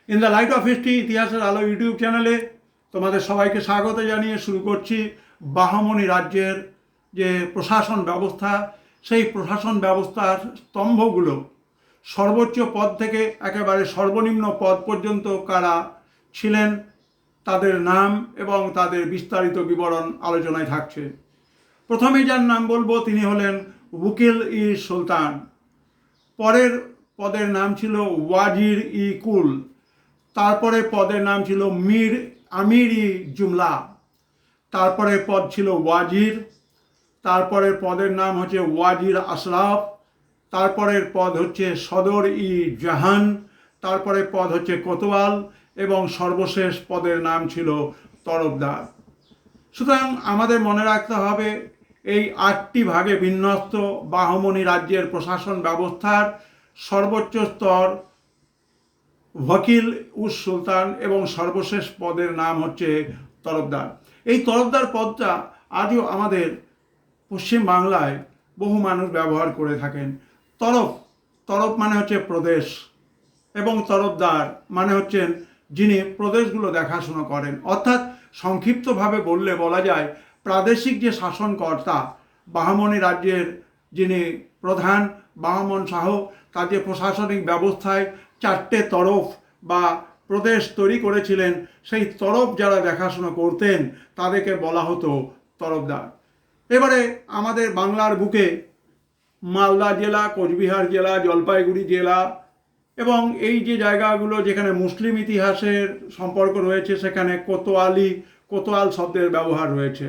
In the light off history ইতিহাসের আলো YouTube চ্যানেলে তোমাদের সবাইকে স্বাগত জানিয়ে শুরু করছি বাহমনি রাজ্যের যে প্রশাসন ব্যবস্থা, সেই প্রশাসন ব্যবস্থার স্তম্ভগুলো সর্বোচ্চ পদ থেকে একেবারে সর্বনিম্ন পদ পর্যন্ত কারা ছিলেন তাদের নাম এবং তাদের বিস্তারিত বিবরণ আলোচনায় থাকছে। প্রথমে যার নাম বলবো তিনি হলেন উকিল ই সুলতান। পরের পদের নাম ছিল ওয়াজির ই কুল। তারপরে পদের নাম ছিল আমির ই জুমলা। তারপরে পদ ছিল ওয়াজির। তারপরে পদের নাম হচ্ছে ওয়াজির আশরাফ। তারপরের পদ হচ্ছে সদর ই জাহান। তারপরে পদ হচ্ছে কোতোয়াল এবং সর্বশেষ পদের নাম ছিল তরফদার। সুতরাং আমাদের মনে রাখতে হবে এই 8টি ভাগে বিন্যস্ত বাহমনি রাজ্যের প্রশাসন ব্যবস্থার সর্বোচ্চ স্তর ওয়াকিল উস সুলতান এবং সর্বশেষ পদের নাম হচ্ছে তরফদার। এই তরফদার পদটা আজও আমাদের পশ্চিম বাংলায় বহু মানুষ ব্যবহার করে থাকেন। তরফ মানে হচ্ছে প্রদেশ এবং তরফদার মানে হচ্ছেন যিনি প্রদেশগুলো দেখাশোনা করেন। অর্থাৎ সংক্ষিপ্তভাবে বললে বলা যায় প্রাদেশিক যে শাসনকর্তা বাহমনি রাজ্যের যিনি প্রধান বাহমন শাহ, তার যে প্রশাসনিক ব্যবস্থায় 4টে তরফ বা প্রদেশ তৈরি করেছিলেন, সেই তরফ যারা দেখাশোনা করতেন তাদেরকে বলা হতো তরফদার। এবারে আমাদের বাংলার বুকে মালদা জেলা, কোচবিহার জেলা, জলপাইগুড়ি জেলা এবং এই যে জায়গাগুলো যেখানে মুসলিম ইতিহাসের সম্পর্ক রয়েছে সেখানে কোতোয়াল শব্দের ব্যবহার রয়েছে।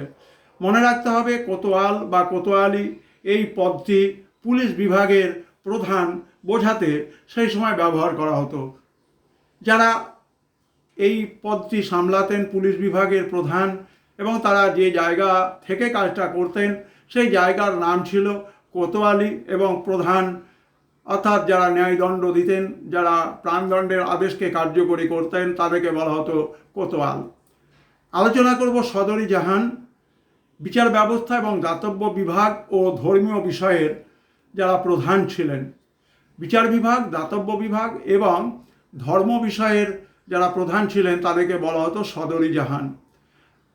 মনে রাখতে হবে কোতোয়াল বা কোতোয়ালি এই পদটি পুলিশ বিভাগের প্রধান বোঝাতে সেই সময় ব্যবহার করা হতো। যারা এই পদটি সামলাতেন পুলিশ বিভাগের প্রধান এবং তারা যে জায়গা থেকে কাজটা করতেন সেই জায়গার নাম ছিল কোতোয়ালি এবং প্রধান অর্থাৎ যারা ন্যায়দণ্ড দিতেন, যারা প্রাণদণ্ডের আদেশকে কার্যকরী করতেন তাদেরকে বলা হতো কোতোয়াল। আলোচনা করব সদরি জাহান। বিচার ব্যবস্থা এবং দাতব্য বিভাগ ও ধর্মীয় বিষয়ের যারা প্রধান ছিলেন, বিচার বিভাগ, দাতব্য বিভাগ এবং ধর্ম বিষয়ের যারা প্রধান ছিলেন তাদেরকে বলা হতো সদরি জাহান।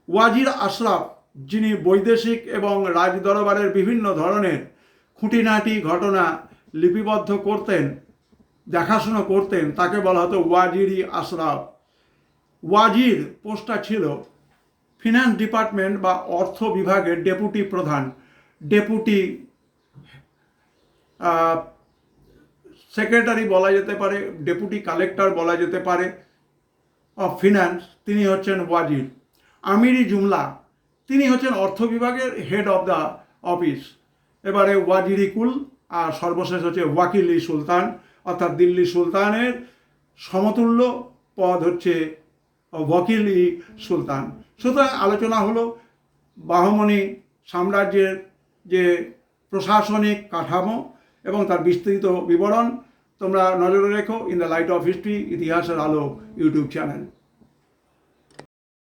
ওয়াজির আশরাফ যিনি বৈদেশিক এবং রাজদরবারের বিভিন্ন ধরনের খুঁটিনাটি ঘটনা লিপিবদ্ধ করতেন, দেখাশোনা করতেন, তাকে বলা হতো ওয়াজির ই আশরাফ। ওয়াজির পোস্টটা ছিল ফিনান্স ডিপার্টমেন্ট বা অর্থ বিভাগের ডেপুটি প্রধান, ডেপুটি সেক্রেটারি বলা যেতে পারে, ডেপুটি কালেক্টর বলা যেতে পারে অফ ফিনান্স, তিনি হচ্ছেন ওয়াজির। আমির ই জুমলা তিনি হচ্ছেন অর্থ বিভাগের হেড অফ দ্য অফিস। এবারে ওয়াজির ই কুল আর সর্বশেষ হচ্ছে ওয়াকিল ই সুলতান, অর্থাৎ দিল্লি সুলতানের সমতুল্য পদ হচ্ছে ওয়াকিল ই সুলতান। সুতরাং আলোচনা হলো বাহমনি সাম্রাজ্যের যে প্রশাসনিক কাঠামো এবং তার বিস্তৃত বিবরণ। তোমরা নজরে রেখো in the light off history ইতিহাসের আলো ইউটিউব চ্যানেল।